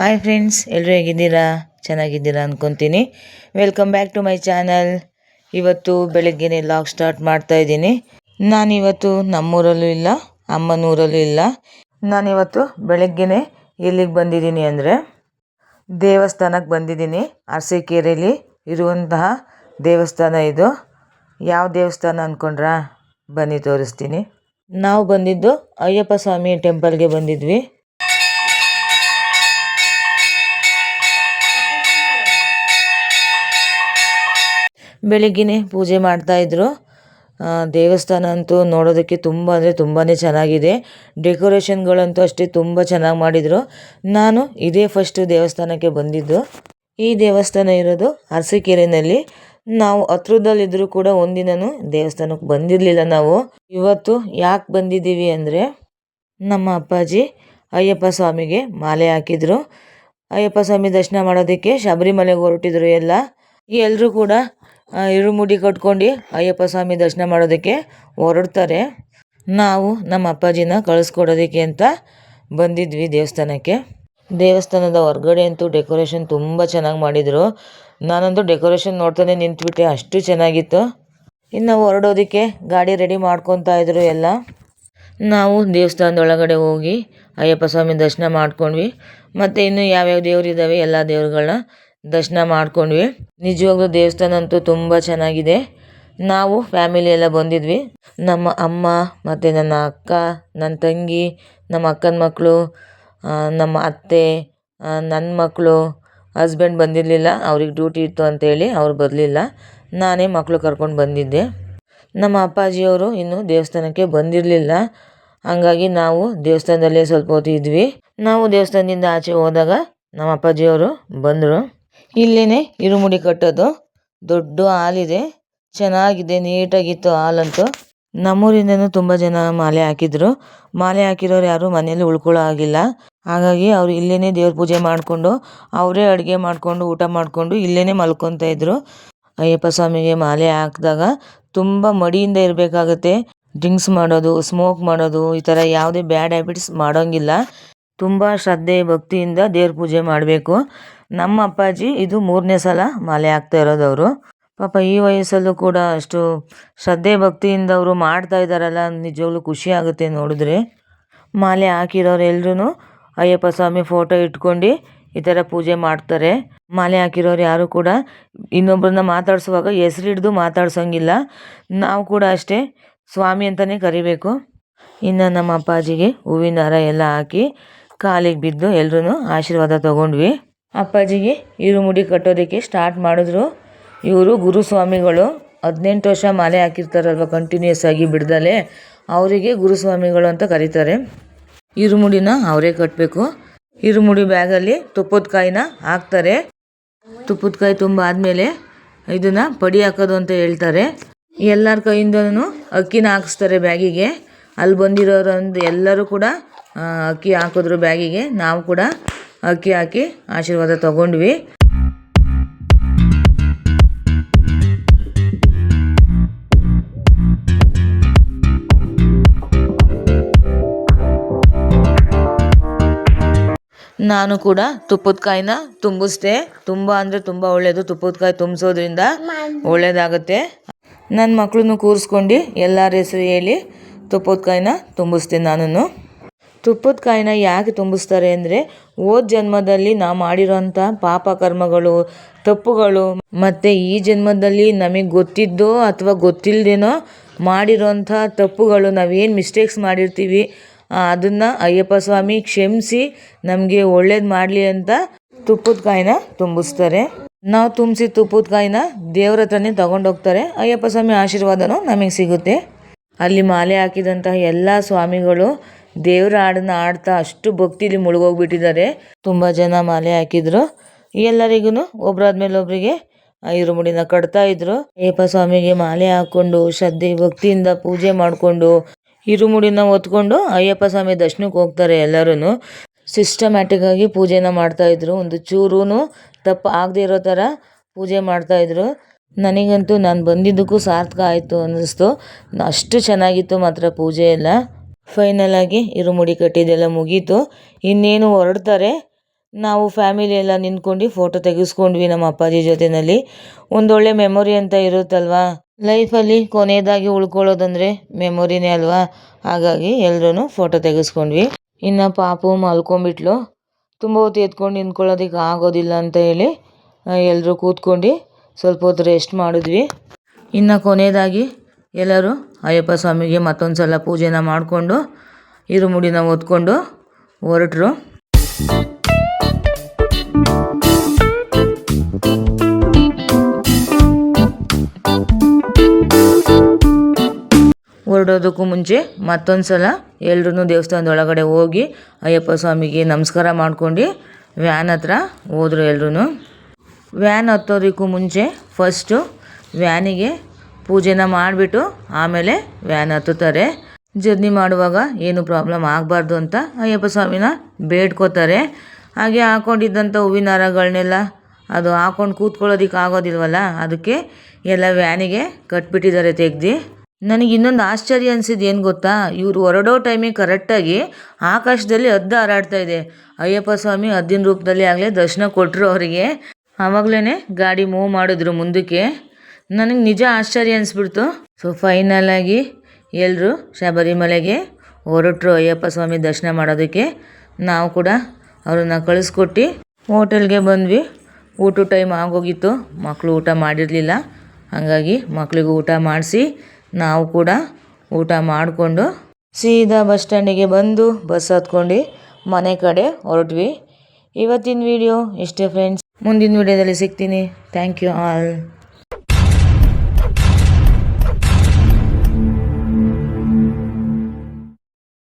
Hi friends, ಎಲ್ಲರೂ ಹೇಗಿದ್ದೀರಾ? ಚೆನ್ನಾಗಿದ್ದೀರಾ ಅಂದ್ಕೊತೀನಿ. Welcome back to my channel. ಇವತ್ತು ಬೆಳಗ್ಗೆನೇ ಲಾಗ್ ಸ್ಟಾರ್ಟ್ ಮಾಡ್ತಾ ಇದ್ದೀನಿ. ನಾನಿವತ್ತು ನಮ್ಮೂರಲ್ಲೂ ಇಲ್ಲ, ಅಮ್ಮನೂರಲ್ಲೂ ಇಲ್ಲ. ನಾನಿವತ್ತು ಬೆಳಗ್ಗೆನೇ ಎಲ್ಲಿಗೆ ಬಂದಿದ್ದೀನಿ ಅಂದರೆ ದೇವಸ್ಥಾನಕ್ಕೆ ಬಂದಿದ್ದೀನಿ. ಅರಸೀಕೆರೆಯಲ್ಲಿ ಇರುವಂತಹ ದೇವಸ್ಥಾನ ಇದು. ಯಾವ ದೇವಸ್ಥಾನ ಅಂದ್ಕೊಂಡ್ರಾ? ಬನ್ನಿ ತೋರಿಸ್ತೀನಿ. ನಾವು ಬಂದಿದ್ದು ಅಯ್ಯಪ್ಪ ಸ್ವಾಮಿ ಟೆಂಪಲ್ಗೆ ಬಂದಿದ್ವಿ. ಬೆಳಗ್ಗೆನೇ ಪೂಜೆ ಮಾಡ್ತಾಯಿದ್ರು. ದೇವಸ್ಥಾನ ಅಂತೂ ನೋಡೋದಕ್ಕೆ ತುಂಬ ಅಂದರೆ ತುಂಬಾ ಚೆನ್ನಾಗಿದೆ. ಡೆಕೋರೇಷನ್ಗಳಂತೂ ಅಷ್ಟೇ ತುಂಬ ಚೆನ್ನಾಗಿ ಮಾಡಿದರು. ನಾನು ಇದೇ ಫಸ್ಟು ದೇವಸ್ಥಾನಕ್ಕೆ ಬಂದಿದ್ದು. ಈ ದೇವಸ್ಥಾನ ಇರೋದು ಅರಸೀಕೆರೆಯಲ್ಲಿ. ನಾವು ಹತ್ರದಲ್ಲಿದ್ದರೂ ಕೂಡ ಒಂದಿನೂ ದೇವಸ್ಥಾನಕ್ಕೆ ಬಂದಿರಲಿಲ್ಲ. ನಾವು ಇವತ್ತು ಯಾಕೆ ಬಂದಿದ್ದೀವಿ ಅಂದರೆ ನಮ್ಮ ಅಪ್ಪಾಜಿ ಅಯ್ಯಪ್ಪ ಸ್ವಾಮಿಗೆ ಮಾಲೆ ಹಾಕಿದರು. ಅಯ್ಯಪ್ಪ ಸ್ವಾಮಿ ದರ್ಶನ ಮಾಡೋದಕ್ಕೆ ಶಬರಿಮಲೆಗೆ ಹೊರಟಿದ್ರು. ಎಲ್ಲರೂ ಕೂಡ ಇರುಮುಡಿ ಕಟ್ಕೊಂಡು ಅಯ್ಯಪ್ಪ ಸ್ವಾಮಿ ದರ್ಶನ ಮಾಡೋದಕ್ಕೆ ಹೊರಡ್ತಾರೆ. ನಾವು ನಮ್ಮ ಅಪ್ಪಾಜಿನ ಕಳಿಸ್ಕೊಡೋದಕ್ಕೆ ಅಂತ ಬಂದಿದ್ವಿ ದೇವಸ್ಥಾನಕ್ಕೆ. ದೇವಸ್ಥಾನದ ಹೊರಗಡೆ ಅಂತೂ ಡೆಕೋರೇಷನ್ ತುಂಬ ಚೆನ್ನಾಗಿ ಮಾಡಿದರು. ನಾನಂತೂ ಡೆಕೋರೇಷನ್ ನೋಡ್ತಾನೆ ನಿಂತ್ಬಿಟ್ಟೆ, ಅಷ್ಟು ಚೆನ್ನಾಗಿತ್ತು. ಇನ್ನು ಹೊರಡೋದಕ್ಕೆ ಗಾಡಿ ರೆಡಿ ಮಾಡ್ಕೊತಾ ಇದ್ರು ಎಲ್ಲ. ನಾವು ದೇವಸ್ಥಾನದ ಒಳಗಡೆ ಹೋಗಿ ಅಯ್ಯಪ್ಪ ಸ್ವಾಮಿ ದರ್ಶನ ಮಾಡ್ಕೊಂಡ್ವಿ. ಮತ್ತು ಇನ್ನು ಯಾವ್ಯಾವ ದೇವರಿದ್ದಾವೆ ಎಲ್ಲ ದೇವ್ರುಗಳನ್ನ ದರ್ಶನ ಮಾಡ್ಕೊಂಡ್ವಿ. ನಿಜವಾಗ್ಲೂ ದೇವಸ್ಥಾನ ಅಂತೂ ತುಂಬ ಚೆನ್ನಾಗಿದೆ. ನಾವು ಫ್ಯಾಮಿಲಿ ಎಲ್ಲ ಬಂದಿದ್ವಿ. ನಮ್ಮ ಅಮ್ಮ ಮತ್ತು ನನ್ನ ಅಕ್ಕ, ನನ್ನ ತಂಗಿ, ನಮ್ಮ ಅಕ್ಕನ ಮಕ್ಕಳು, ನಮ್ಮ ಅತ್ತೆ, ನನ್ನ ಮಕ್ಕಳು. ಹಸ್ಬೆಂಡ್ ಬಂದಿರಲಿಲ್ಲ, ಅವ್ರಿಗೆ ಡ್ಯೂಟಿ ಇತ್ತು ಅಂತೇಳಿ ಅವ್ರು ಬರಲಿಲ್ಲ. ನಾನೇ ಮಕ್ಕಳು ಕರ್ಕೊಂಡು ಬಂದಿದ್ದೆ. ನಮ್ಮ ಅಪ್ಪಾಜಿಯವರು ಇನ್ನೂ ದೇವಸ್ಥಾನಕ್ಕೆ ಬಂದಿರಲಿಲ್ಲ. ಹಾಗಾಗಿ ನಾವು ದೇವಸ್ಥಾನದಲ್ಲೇ ಸ್ವಲ್ಪ ಹೊತ್ತು ಇದ್ವಿ. ನಾವು ದೇವಸ್ಥಾನದಿಂದ ಆಚೆ ಹೋದಾಗ ನಮ್ಮ ಅಪ್ಪಾಜಿಯವರು ಬಂದರು. ಇಲ್ಲೇ ಇರುಮುಡಿ ಕಟ್ಟೋದು. ದೊಡ್ಡ ಹಾಲಿದೆ, ಚೆನ್ನಾಗಿದೆ, ನೀಟಾಗಿತ್ತು ಹಾಲಂತೂ. ನಮ್ಮೂರಿಂದನೂ ತುಂಬ ಜನ ಮಾಲೆ ಹಾಕಿದ್ರು. ಮಾಲೆ ಹಾಕಿರೋರು ಯಾರು ಮನೇಲಿ ಉಳ್ಕೊಳ್ಳೋ ಆಗಿಲ್ಲ. ಹಾಗಾಗಿ ಅವರು ಇಲ್ಲೇ ದೇವ್ರ ಪೂಜೆ ಮಾಡಿಕೊಂಡು ಅವರೇ ಅಡುಗೆ ಮಾಡಿಕೊಂಡು ಊಟ ಮಾಡಿಕೊಂಡು ಇಲ್ಲೇ ಮಲ್ಕೊತಾ ಇದ್ರು. ಅಯ್ಯಪ್ಪ ಸ್ವಾಮಿಗೆ ಮಾಲೆ ಹಾಕಿದಾಗ ತುಂಬ ಮಡಿಯಿಂದ ಇರಬೇಕಾಗತ್ತೆ. ಡ್ರಿಂಕ್ಸ್ ಮಾಡೋದು, ಸ್ಮೋಕ್ ಮಾಡೋದು, ಈ ಥರ ಯಾವುದೇ ಬ್ಯಾಡ್ ಹ್ಯಾಬಿಟ್ಸ್ ಮಾಡೋಂಗಿಲ್ಲ. ತುಂಬ ಶ್ರದ್ಧೆ ಭಕ್ತಿಯಿಂದ ದೇವ್ರ ಪೂಜೆ ಮಾಡಬೇಕು. ನಮ್ಮ ಅಪ್ಪಾಜಿ ಇದು 3ನೇ ಸಲ ಮಾಲೆ ಹಾಕ್ತಾ ಇರೋದು. ಅವರು ಪಾಪ ಈ ವಯಸ್ಸಲ್ಲೂ ಕೂಡ ಅಷ್ಟು ಶ್ರದ್ಧೆ ಭಕ್ತಿಯಿಂದ ಅವರು ಮಾಡ್ತಾ ಇದ್ದಾರಲ್ಲ, ನಿಜವಾಗ್ಲೂ ಖುಷಿ ಆಗುತ್ತೆ ನೋಡಿದ್ರೆ. ಮಾಲೆ ಹಾಕಿರೋರು ಎಲ್ರೂ ಅಯ್ಯಪ್ಪ ಸ್ವಾಮಿ ಫೋಟೋ ಇಟ್ಕೊಂಡು ಈ ಥರ ಪೂಜೆ ಮಾಡ್ತಾರೆ. ಮಾಲೆ ಹಾಕಿರೋರು ಯಾರು ಕೂಡ ಇನ್ನೊಬ್ಬರನ್ನ ಮಾತಾಡ್ಸುವಾಗ ಹೆಸರು ಹಿಡ್ದು ಮಾತಾಡ್ಸೋಂಗಿಲ್ಲ. ನಾವು ಕೂಡ ಅಷ್ಟೇ ಸ್ವಾಮಿ ಅಂತಲೇ ಕರಿಬೇಕು. ಇನ್ನು ನಮ್ಮ ಅಪ್ಪಾಜಿಗೆ ಹೂವಿನ ಹಾರ ಎಲ್ಲ ಹಾಕಿ ಕಾಲಿಗೆ ಬಿದ್ದು ಎಲ್ರೂ ಆಶೀರ್ವಾದ ತೊಗೊಂಡ್ವಿ. ಅಪ್ಪಾಜಿಗೆ ಇರುಮುಡಿ ಕಟ್ಟೋದಕ್ಕೆ ಸ್ಟಾರ್ಟ್ ಮಾಡಿದ್ರು. ಇವರು ಗುರುಸ್ವಾಮಿಗಳು. 18 ವರ್ಷ ಮಾಲೆ ಹಾಕಿರ್ತಾರಲ್ವ ಕಂಟಿನ್ಯೂಸ್ ಆಗಿ ಬಿಡ್ದಲೆ, ಅವರಿಗೆ ಗುರುಸ್ವಾಮಿಗಳು ಅಂತ ಕರೀತಾರೆ. ಇರುಮುಡಿನ ಅವರೇ ಕಟ್ಟಬೇಕು. ಇರುಮುಡಿ ಬ್ಯಾಗಲ್ಲಿ ತುಪ್ಪದ ಕಾಯಿನ ಹಾಕ್ತಾರೆ. ತುಪ್ಪದ ಕಾಯಿ ತುಂಬ ಆದಮೇಲೆ ಇದನ್ನು ಪಡಿ ಹಾಕೋದು ಅಂತ ಹೇಳ್ತಾರೆ. ಎಲ್ಲರ ಕೈಯಿಂದನೂ ಅಕ್ಕಿನ ಹಾಕಿಸ್ತಾರೆ ಬ್ಯಾಗಿಗೆ. ಅಲ್ಲಿ ಬಂದಿರೋರು ಎಲ್ಲರೂ ಕೂಡ ಅಕ್ಕಿ ಹಾಕಿದ್ರು ಬ್ಯಾಗಿಗೆ. ನಾವು ಕೂಡ ಅಕ್ಕಿ ಹಾಕಿ ಆಶೀರ್ವಾದ ತಗೊಂಡ್ವಿ. ನಾನು ಕೂಡ ತುಪ್ಪದ ಕಾಯಿನ ತುಂಬಿಸ್ದೆ. ತುಂಬ ಅಂದರೆ ತುಂಬ ಒಳ್ಳೆಯದು. ತುಪ್ಪದ ಕಾಯಿ ತುಂಬಿಸೋದ್ರಿಂದ ಒಳ್ಳೆಯದಾಗುತ್ತೆ. ನನ್ನ ಮಕ್ಕಳನ್ನು ಕೂರಿಸ್ಕೊಂಡು ಎಲ್ಲರ ಹೆಸರು ಹೇಳಿ ತುಪ್ಪದ ಕಾಯಿನ ತುಂಬಿಸ್ದೆ. ನಾನು ತುಪ್ಪದ ಕಾಯಿನ ಯಾಕೆ ತುಂಬಿಸ್ತಾರೆ ಅಂದರೆ ಹೋದ ಜನ್ಮದಲ್ಲಿ ನಾವು ಮಾಡಿರೋಂಥ ಪಾಪ ಕರ್ಮಗಳು, ತಪ್ಪುಗಳು, ಮತ್ತು ಈ ಜನ್ಮದಲ್ಲಿ ನಮಗೆ ಗೊತ್ತಿದ್ದೋ ಅಥವಾ ಗೊತ್ತಿಲ್ಲದೇನೋ ಮಾಡಿರೋಂಥ ತಪ್ಪುಗಳು, ನಾವೇನು ಮಿಸ್ಟೇಕ್ಸ್ ಮಾಡಿರ್ತೀವಿ ಅದನ್ನು ಅಯ್ಯಪ್ಪ ಸ್ವಾಮಿ ಕ್ಷಮಿಸಿ ನಮಗೆ ಒಳ್ಳೇದು ಮಾಡಲಿ ಅಂತ ತುಪ್ಪದ ಕಾಯಿನ ತುಂಬಿಸ್ತಾರೆ. ನಾವು ತುಂಬಿಸಿ ತುಪ್ಪದ ಕಾಯಿನ ದೇವ್ರ ಹತ್ರನೇ ತಗೊಂಡೋಗ್ತಾರೆ. ಅಯ್ಯಪ್ಪ ಸ್ವಾಮಿ ಆಶೀರ್ವಾದನೂ ನಮಗೆ ಸಿಗುತ್ತೆ. ಅಲ್ಲಿ ಮಾಲೆ ಹಾಕಿದಂತಹ ಎಲ್ಲ ಸ್ವಾಮಿಗಳು ದೇವರ ಹಾಡನ್ನ ಆಡ್ತಾ ಅಷ್ಟು ಭಕ್ತಿಲಿ ಮುಳುಗೋಗ್ಬಿಟ್ಟಿದ್ದಾರೆ. ತುಂಬ ಜನ ಮಾಲೆ ಹಾಕಿದ್ರು. ಎಲ್ಲರಿಗೂ ಒಬ್ಬರಾದ್ಮೇಲೆ ಒಬ್ಬರಿಗೆ ಇರುಮುಡಿನ ಕಟ್ತಾ ಇದ್ರು. ಅಯ್ಯಪ್ಪ ಸ್ವಾಮಿಗೆ ಮಾಲೆ ಹಾಕ್ಕೊಂಡು ಶ್ರದ್ಧೆ ಭಕ್ತಿಯಿಂದ ಪೂಜೆ ಮಾಡಿಕೊಂಡು ಇರುಮುಡಿನ ಹೊತ್ಕೊಂಡು ಅಯ್ಯಪ್ಪ ಸ್ವಾಮಿ ದರ್ಶನಕ್ಕೆ ಹೋಗ್ತಾರೆ. ಎಲ್ಲರೂ ಸಿಸ್ಟಮ್ಯಾಟಿಕ್ ಆಗಿ ಪೂಜೆನ ಮಾಡ್ತಾಯಿದ್ರು. ಒಂದು ಚೂರೂ ತಪ್ಪು ಆಗದೆ ಇರೋ ಥರ ಪೂಜೆ ಮಾಡ್ತಾಯಿದ್ರು. ನನಗಂತೂ ನಾನು ಬಂದಿದ್ದಕ್ಕೂ ಸಾರ್ಥಕ ಆಯಿತು ಅನ್ನಿಸ್ತು. ಅಷ್ಟು ಚೆನ್ನಾಗಿತ್ತು ಮಾತ್ರ ಪೂಜೆ ಎಲ್ಲ. ಫೈನಲ್ ಆಗಿ ಇರುಮುಡಿ ಕಟ್ಟಿದ್ದೆಲ್ಲ ಮುಗೀತು. ಇನ್ನೇನು ಹೊರಡ್ತಾರೆ. ನಾವು ಫ್ಯಾಮಿಲಿ ಎಲ್ಲ ನಿಂತ್ಕೊಂಡು ಫೋಟೋ ತೆಗೆಸ್ಕೊಂಡ್ವಿ ನಮ್ಮ ಅಪ್ಪಾಜಿ ಜೊತೆಯಲ್ಲಿ. ಒಂದೊಳ್ಳೆ ಮೆಮೊರಿ ಅಂತ ಇರುತ್ತಲ್ವಾ, ಲೈಫಲ್ಲಿ ಕೊನೆಯದಾಗಿ ಉಳ್ಕೊಳ್ಳೋದಂದರೆ ಮೆಮೊರಿನೇ ಅಲ್ವಾ. ಹಾಗಾಗಿ ಎಲ್ಲರೂ ಫೋಟೋ ತೆಗೆಸ್ಕೊಂಡ್ವಿ. ಇನ್ನು ಪಾಪು ಮಲ್ಕೊಂಡ್ಬಿಟ್ಲು. ತುಂಬ ಹೊತ್ತು ಎತ್ಕೊಂಡು ನಿಂತ್ಕೊಳ್ಳೋದಕ್ಕೆ ಆಗೋದಿಲ್ಲ ಅಂತ ಹೇಳಿ ಎಲ್ಲರೂ ಕೂತ್ಕೊಂಡು ಸ್ವಲ್ಪ ಹೊತ್ತು ರೆಸ್ಟ್ ಮಾಡಿದ್ವಿ. ಇನ್ನು ಕೊನೆಯದಾಗಿ ಎಲ್ಲರೂ ಅಯ್ಯಪ್ಪ ಸ್ವಾಮಿಗೆ ಮತ್ತೊಂದು ಸಲ ಪೂಜೆನ ಮಾಡಿಕೊಂಡು ಇರುಮುಡಿನ ಹೊತ್ಕೊಂಡು ಹೊರಟರು. ಹೊರಡೋದಕ್ಕೂ ಮುಂಚೆ ಮತ್ತೊಂದು ಸಲ ಎಲ್ಲರೂ ದೇವಸ್ಥಾನದ ಒಳಗಡೆ ಹೋಗಿ ಅಯ್ಯಪ್ಪ ಸ್ವಾಮಿಗೆ ನಮಸ್ಕಾರ ಮಾಡ್ಕೊಂಡು ವ್ಯಾನ್ ಹತ್ರ ಹೋದರು ಎಲ್ಲರೂ. ವ್ಯಾನ್ ಹತ್ತೋದಕ್ಕೂ ಮುಂಚೆ ಫಸ್ಟು ವ್ಯಾನಿಗೆ ಪೂಜೆನ ಮಾಡಿಬಿಟ್ಟು ಆಮೇಲೆ ವ್ಯಾನ್ ಹತ್ತುತ್ತಾರೆ. ಜರ್ನಿ ಮಾಡುವಾಗ ಏನು ಪ್ರಾಬ್ಲಮ್ ಆಗಬಾರ್ದು ಅಂತ ಅಯ್ಯಪ್ಪ ಸ್ವಾಮಿನ ಬೇಡ್ಕೋತಾರೆ. ಹಾಗೆ ಹಾಕ್ಕೊಂಡಿದ್ದಂಥ ಹೂವಿನ ಹಾರಗಳನ್ನೆಲ್ಲ ಅದು ಹಾಕ್ಕೊಂಡು ಕೂತ್ಕೊಳ್ಳೋದಕ್ಕೆ ಆಗೋದಿಲ್ವಲ್ಲ, ಅದಕ್ಕೆ ಎಲ್ಲ ವ್ಯಾನಿಗೆ ಕಟ್ಬಿಟ್ಟಿದ್ದಾರೆ ತೆಗ್ದು. ನನಗೆ ಇನ್ನೊಂದು ಆಶ್ಚರ್ಯ ಅನಿಸಿದ್ದು ಏನು ಗೊತ್ತಾ, ಇವರು ಹೊರಡೋ ಟೈಮಿಗೆ ಕರೆಕ್ಟಾಗಿ ಆಕಾಶದಲ್ಲಿ ಹದ್ದು ಹಾರಾಡ್ತಾ ಇದೆ. ಅಯ್ಯಪ್ಪ ಸ್ವಾಮಿ ಹದ್ದಿನ ರೂಪದಲ್ಲಿ ಆಗಲೇ ದರ್ಶನ ಕೊಟ್ಟರು ಅವರಿಗೆ. ಆವಾಗಲೇ ಗಾಡಿ ಮೂವ್ ಮಾಡಿದ್ರು ಮುಂದಕ್ಕೆ. ನನಗೆ ನಿಜ ಆಶ್ಚರ್ಯ ಅನಿಸ್ಬಿಡ್ತು. ಸೊ ಫೈನಲಾಗಿ ಎಲ್ಲರೂ ಶಬರಿಮಲೆಗೆ ಹೊರಟರು ಅಯ್ಯಪ್ಪ ಸ್ವಾಮಿ ದರ್ಶನ ಮಾಡೋದಕ್ಕೆ. ನಾವು ಕೂಡ ಅವ್ರನ್ನ ಕಳಿಸ್ಕೊಟ್ಟು ಹೋಟೆಲ್ಗೆ ಬಂದ್ವಿ. ಊಟ ಟೈಮ್ ಆಗೋಗಿತ್ತು, ಮಕ್ಕಳು ಊಟ ಮಾಡಿರಲಿಲ್ಲ. ಹಾಗಾಗಿ ಮಕ್ಕಳಿಗೂ ಊಟ ಮಾಡಿಸಿ ನಾವು ಕೂಡ ಊಟ ಮಾಡಿಕೊಂಡು ಸೀದಾ ಬಸ್ ಸ್ಟ್ಯಾಂಡಿಗೆ ಬಂದು ಬಸ್ ಹತ್ಕೊಂಡು ಮನೆ ಕಡೆ ಹೊರಟ್ವಿ. ಇವತ್ತಿನ ವಿಡಿಯೋ ಇಷ್ಟೇ ಫ್ರೆಂಡ್ಸ್. ಮುಂದಿನ ವಿಡಿಯೋದಲ್ಲಿ ಸಿಗ್ತೀನಿ. Thank you all.